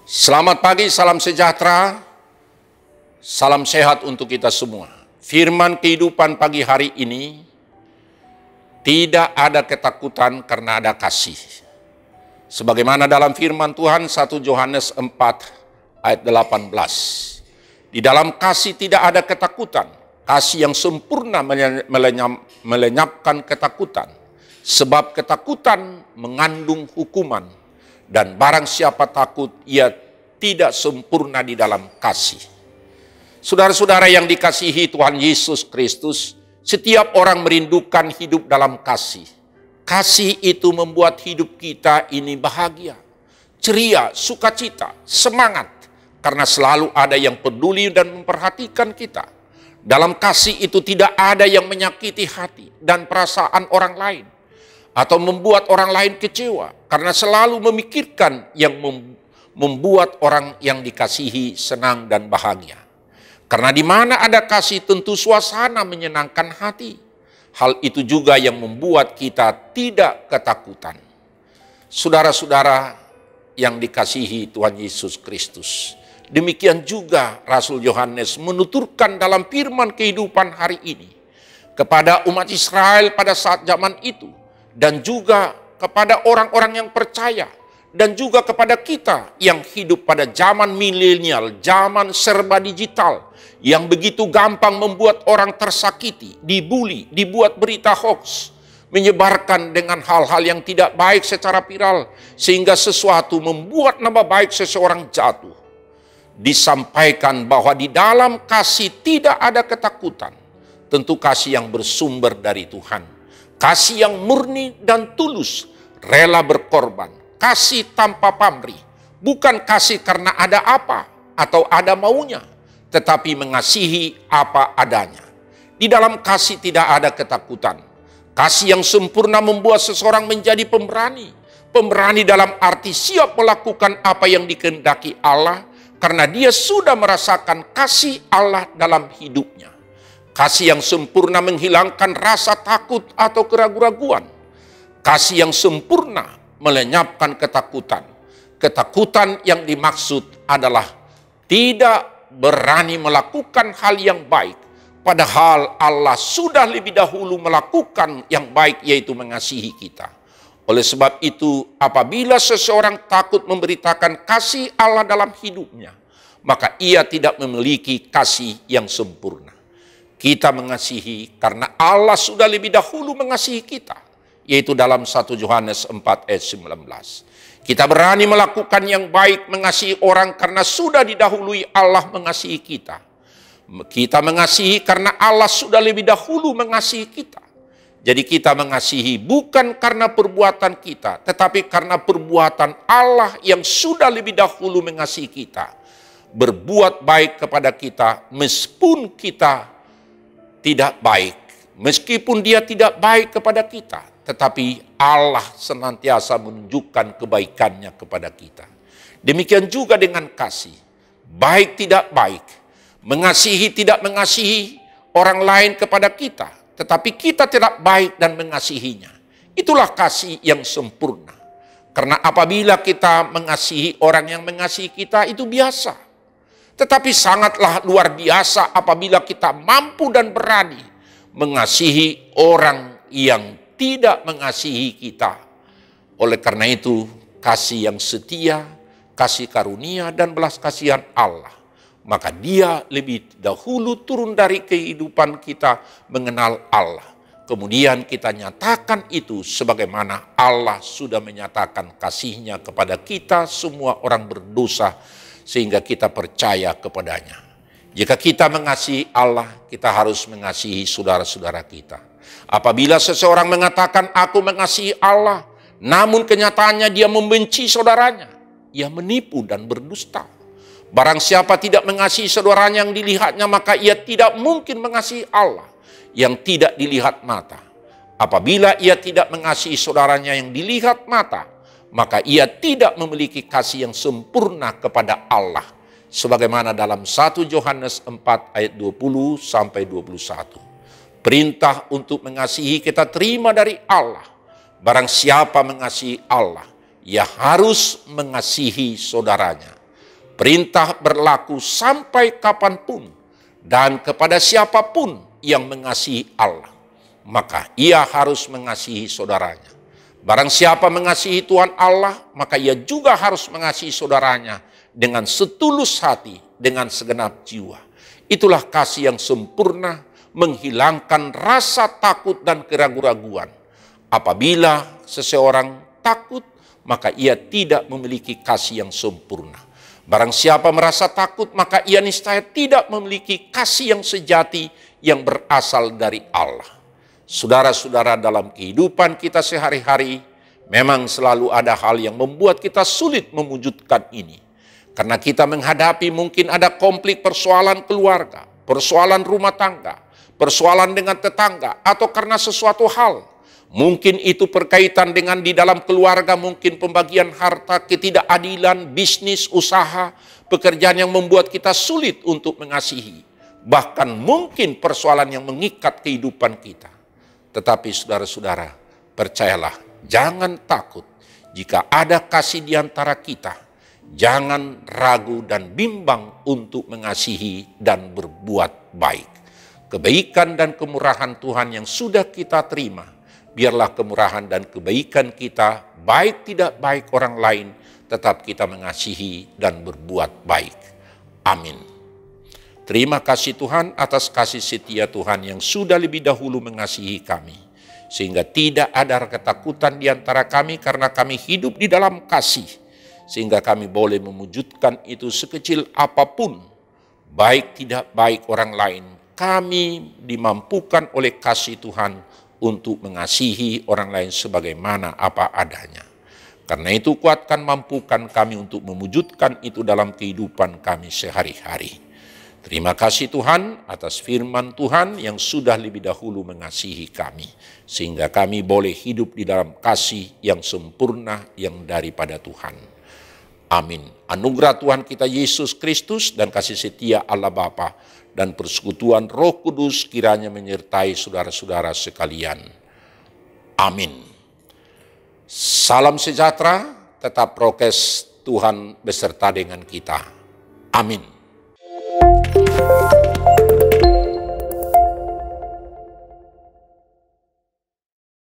Selamat pagi, salam sejahtera, salam sehat untuk kita semua. Firman kehidupan pagi hari ini, tidak ada ketakutan karena ada kasih. Sebagaimana dalam firman Tuhan 1 Yohanes 4 ayat 18. Di dalam kasih tidak ada ketakutan. Kasih yang sempurna melenyapkan ketakutan. Sebab ketakutan mengandung hukuman. Dan barang siapa takut, ia tidak sempurna di dalam kasih. Saudara-saudara yang dikasihi Tuhan Yesus Kristus, setiap orang merindukan hidup dalam kasih. Kasih itu membuat hidup kita ini bahagia, ceria, sukacita, semangat. Karena selalu ada yang peduli dan memperhatikan kita. Dalam kasih itu tidak ada yang menyakiti hati dan perasaan orang lain. Atau membuat orang lain kecewa. Karena selalu memikirkan yang membuat orang yang dikasihi senang dan bahagia. Karena di mana ada kasih tentu suasana menyenangkan hati. Hal itu juga yang membuat kita tidak ketakutan. Saudara-saudara yang dikasihi Tuhan Yesus Kristus. Demikian juga Rasul Yohanes menuturkan dalam firman kehidupan hari ini. Kepada umat Israel pada saat zaman itu. Dan juga kepada orang-orang yang percaya. Dan juga kepada kita yang hidup pada zaman milenial, zaman serba digital. Yang begitu gampang membuat orang tersakiti, dibully, dibuat berita hoax. Menyebarkan dengan hal-hal yang tidak baik secara viral. Sehingga sesuatu membuat nama baik seseorang jatuh. Disampaikan bahwa di dalam kasih tidak ada ketakutan. Tentu kasih yang bersumber dari Tuhan. Kasih yang murni dan tulus, rela berkorban. Kasih tanpa pamrih, bukan kasih karena ada apa atau ada maunya, tetapi mengasihi apa adanya. Di dalam kasih tidak ada ketakutan. Kasih yang sempurna membuat seseorang menjadi pemberani. Pemberani dalam arti siap melakukan apa yang dikehendaki Allah, karena dia sudah merasakan kasih Allah dalam hidupnya. Kasih yang sempurna menghilangkan rasa takut atau keraguan-raguan. Kasih yang sempurna melenyapkan ketakutan. Ketakutan yang dimaksud adalah tidak berani melakukan hal yang baik. Padahal Allah sudah lebih dahulu melakukan yang baik, yaitu mengasihi kita. Oleh sebab itu, apabila seseorang takut memberitakan kasih Allah dalam hidupnya, maka ia tidak memiliki kasih yang sempurna. Kita mengasihi karena Allah sudah lebih dahulu mengasihi kita. Yaitu dalam 1 Yohanes 4 ayat 19. Kita berani melakukan yang baik, mengasihi orang karena sudah didahului Allah mengasihi kita. Kita mengasihi karena Allah sudah lebih dahulu mengasihi kita. Jadi kita mengasihi bukan karena perbuatan kita, tetapi karena perbuatan Allah yang sudah lebih dahulu mengasihi kita. Berbuat baik kepada kita meskipun kita tidak baik, meskipun dia tidak baik kepada kita, tetapi Allah senantiasa menunjukkan kebaikannya kepada kita. Demikian juga dengan kasih, baik tidak baik, mengasihi tidak mengasihi orang lain kepada kita, tetapi kita tidak baik dan mengasihinya. Itulah kasih yang sempurna. Karena apabila kita mengasihi orang yang mengasihi kita, itu biasa. Tetapi sangatlah luar biasa apabila kita mampu dan berani mengasihi orang yang tidak mengasihi kita. Oleh karena itu, kasih yang setia, kasih karunia dan belas kasihan Allah. Maka dia lebih dahulu turun dari kehidupan kita mengenal Allah. Kemudian kita nyatakan itu sebagaimana Allah sudah menyatakan kasihnya kepada kita semua orang berdosa, sehingga kita percaya kepadanya. Jika kita mengasihi Allah, kita harus mengasihi saudara-saudara kita. Apabila seseorang mengatakan aku mengasihi Allah, namun kenyataannya dia membenci saudaranya, ia menipu dan berdusta. Barang siapa tidak mengasihi saudaranya yang dilihatnya, maka ia tidak mungkin mengasihi Allah yang tidak dilihat mata. Apabila ia tidak mengasihi saudaranya yang dilihat mata, maka ia tidak memiliki kasih yang sempurna kepada Allah. Sebagaimana dalam 1 Yohanes 4 ayat 20 sampai 21. Perintah untuk mengasihi kita terima dari Allah. Barang siapa mengasihi Allah, ia harus mengasihi saudaranya. Perintah berlaku sampai kapanpun dan kepada siapapun yang mengasihi Allah, maka ia harus mengasihi saudaranya. Barang siapa mengasihi Tuhan Allah, maka ia juga harus mengasihi saudaranya dengan setulus hati, dengan segenap jiwa. Itulah kasih yang sempurna, menghilangkan rasa takut dan keraguan-raguan. Apabila seseorang takut, maka ia tidak memiliki kasih yang sempurna. Barang siapa merasa takut, maka ia niscaya tidak memiliki kasih yang sejati yang berasal dari Allah. Saudara-saudara, dalam kehidupan kita sehari-hari, memang selalu ada hal yang membuat kita sulit mewujudkan ini. Karena kita menghadapi mungkin ada konflik persoalan keluarga, persoalan rumah tangga, persoalan dengan tetangga, atau karena sesuatu hal. Mungkin itu berkaitan dengan di dalam keluarga, mungkin pembagian harta, ketidakadilan, bisnis, usaha, pekerjaan yang membuat kita sulit untuk mengasihi. Bahkan mungkin persoalan yang mengikat kehidupan kita. Tetapi saudara-saudara, percayalah, jangan takut. Jika ada kasih di antara kita, jangan ragu dan bimbang untuk mengasihi dan berbuat baik. Kebaikan dan kemurahan Tuhan yang sudah kita terima, biarlah kemurahan dan kebaikan kita, baik tidak baik orang lain, tetap kita mengasihi dan berbuat baik. Amin. Terima kasih Tuhan atas kasih setia Tuhan yang sudah lebih dahulu mengasihi kami. Sehingga tidak ada ketakutan di antara kami karena kami hidup di dalam kasih. Sehingga kami boleh mewujudkan itu sekecil apapun, baik tidak baik orang lain. Kami dimampukan oleh kasih Tuhan untuk mengasihi orang lain sebagaimana apa adanya. Karena itu kuatkan, mampukan kami untuk mewujudkan itu dalam kehidupan kami sehari-hari. Terima kasih Tuhan atas firman Tuhan yang sudah lebih dahulu mengasihi kami. Sehingga kami boleh hidup di dalam kasih yang sempurna yang daripada Tuhan. Amin. Anugerah Tuhan kita Yesus Kristus dan kasih setia Allah Bapa dan persekutuan Roh Kudus kiranya menyertai saudara-saudara sekalian. Amin. Salam sejahtera, tetap prokes, Tuhan beserta dengan kita. Amin.